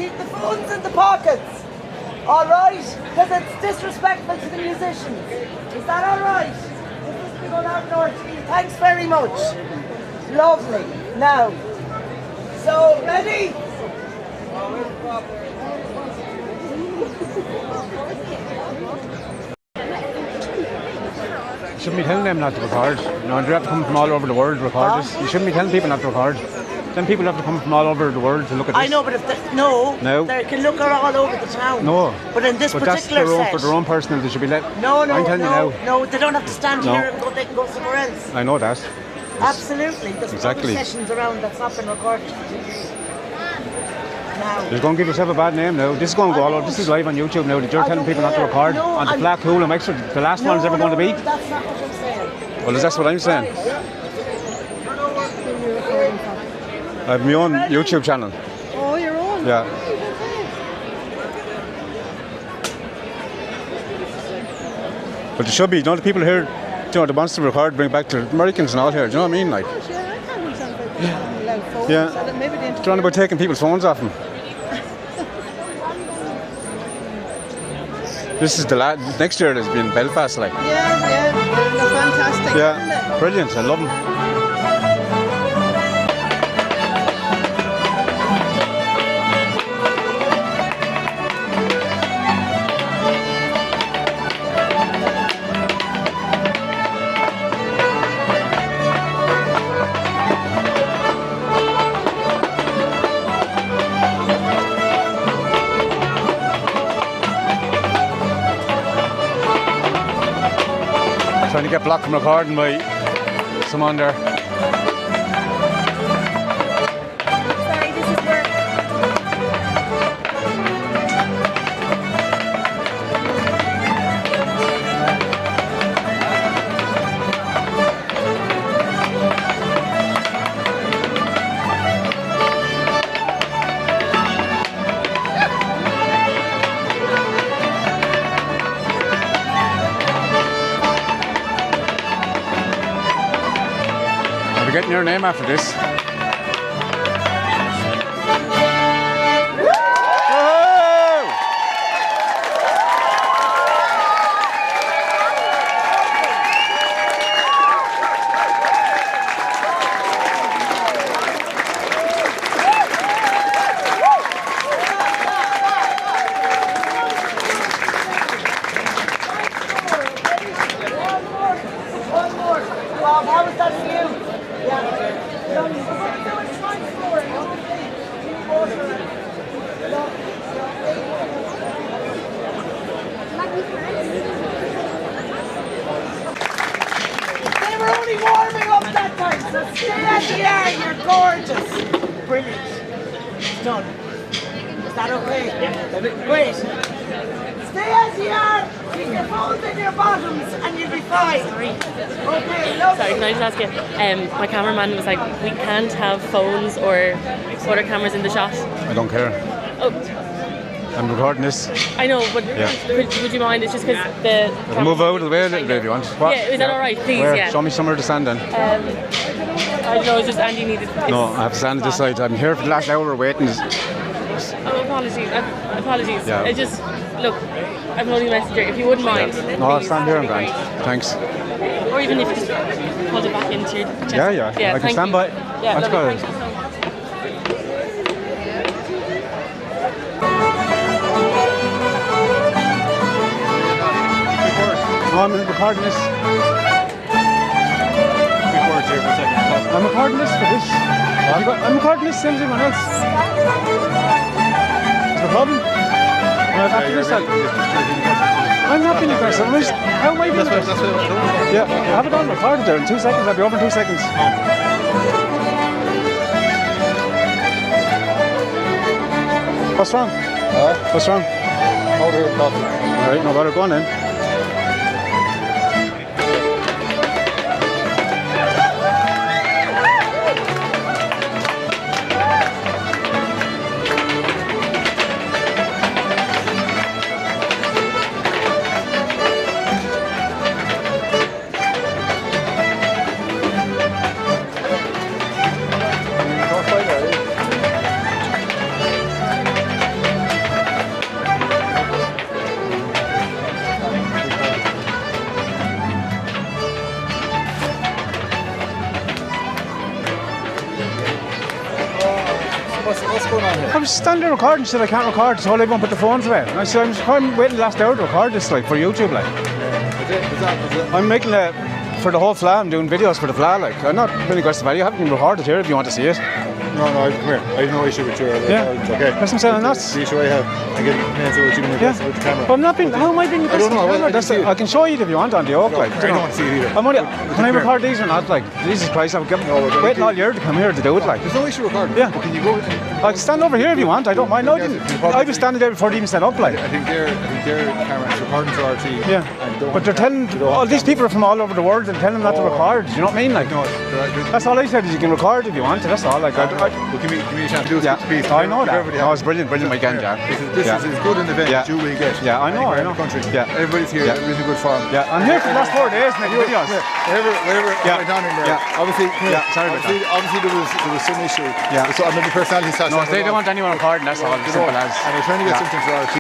keep the phones in the pockets. All right? Because it's disrespectful to the musicians. Is that all right? This is going out north. Thanks very much. Lovely. Now, so ready? You shouldn't be telling them not to record. You know, they have to come from all over the world to record this. You shouldn't be telling people not to record. Then people have to come from all over the world to look at this. I know, but if they can look all over the town. No. But in this particular set, for their own personal, they should be let. No, I'm telling you now. No, they don't have to stand here and they can go somewhere else. I know that. Absolutely. There's exactly sessions around that's not been recorded. Now. You're going to give yourself a bad name now. This is going to go all over. This is live on YouTube now. That you're telling people not to record on the Fleadh Cool and Wexford. The last one's ever going to be. That's not what I'm saying. Well, that's what I'm saying. I have my own YouTube channel. Oh, your own? Yeah. But there should be, you know, the people here, you know, that wants to record, bring back to Americans and all here. Do you know what I mean? Like, Yeah, I can't understand about phones. yeah. Maybe they It's about taking people's phones off them. This is the next year there's been Belfast, like. Yeah, they're fantastic. Yeah, brilliant. I love them. Trying to get blocked from recording by someone there. Sorry, this is work. Are we getting your name after this? One more. Bob, how was that for you? They were only warming up that time, so stay as you are, you're gorgeous. Brilliant. It's done. Is that okay? Yeah. Great. Stay as you are, keep your phones in your bottoms, and you'll be fine. Okay, lovely. Sorry, can I just ask you? My cameraman was like, we can't have phones or other cameras in the shot. I don't care. Oh, I'm recording this. I know, but would you mind? It's just because the... I'll move out of the way a little bit if you want. What? Yeah, is that alright, please? Where? Yeah. Show me somewhere to stand then. I don't know, it's just Andy needed... No, I have to stand at this side. I'm here for the last hour waiting. Oh, apologies. Apologies. Yeah. I just... Look, I'm only a messenger. If you wouldn't mind. No, I'll please, stand here and that'd grand. be Thanks. great. Or even if you just hold it back into your chest. Yeah. I can stand by. Yeah, That's lovely. good. Thank you so much. No, I'm recording this. I'm recording this for this. I'm recording this same as everyone else. Is there a problem? After this, I'm not being aggressive. How am I being aggressive? Yeah, I have it on recorded there in 2 seconds. I'll be over in 2 seconds. What's wrong? What's wrong? Alright, no bother. Go on then. What's going on here? I was standing there recording, said I can't record, so everyone put the phones away. And I said, I'm waiting the last hour to record this, like, for YouTube, like. I'm making for the whole Fleadh, I'm doing videos for the Fleadh, like. I'm not really aggressive value, I haven't been recorded here if you want to see it. No, come here. I have no issue with your it's okay. That's what I'm saying, and that's... The issue I have, I get an answer what you mean with the camera. But I'm not being... How am I being aggressive? I don't know, I can show you it if you want on the oak, like. I don't want to see it either. I'm only... Can I record these or not, like? Jesus Christ, I'm waiting all year to come here to do it, like. There's no issue recording. Yeah. But can you go... I can stand over here if you want, I don't mind. No, I was standing there before they even set up, like. I think their camera is recording for RT. Yeah. But they're telling... All these people are from all over the world and telling them not to record, do you know what I mean, like? No, that's all I said, is you can record if you want to, that's all, like. Well, give me a chance to do this piece. I know that. No, it's brilliant weekend, yeah. This is as good an event as you will get. Yeah, I know. Country. Yeah. Everybody's here, everybody's in good form. Yeah, I'm here for the last 4 days making videos. Whatever went on in there. Obviously, obviously there was some issue. Yeah. So I mean the personality. No, they don't want anyone recording, that's all. Simple as. And they're trying to get something for RT.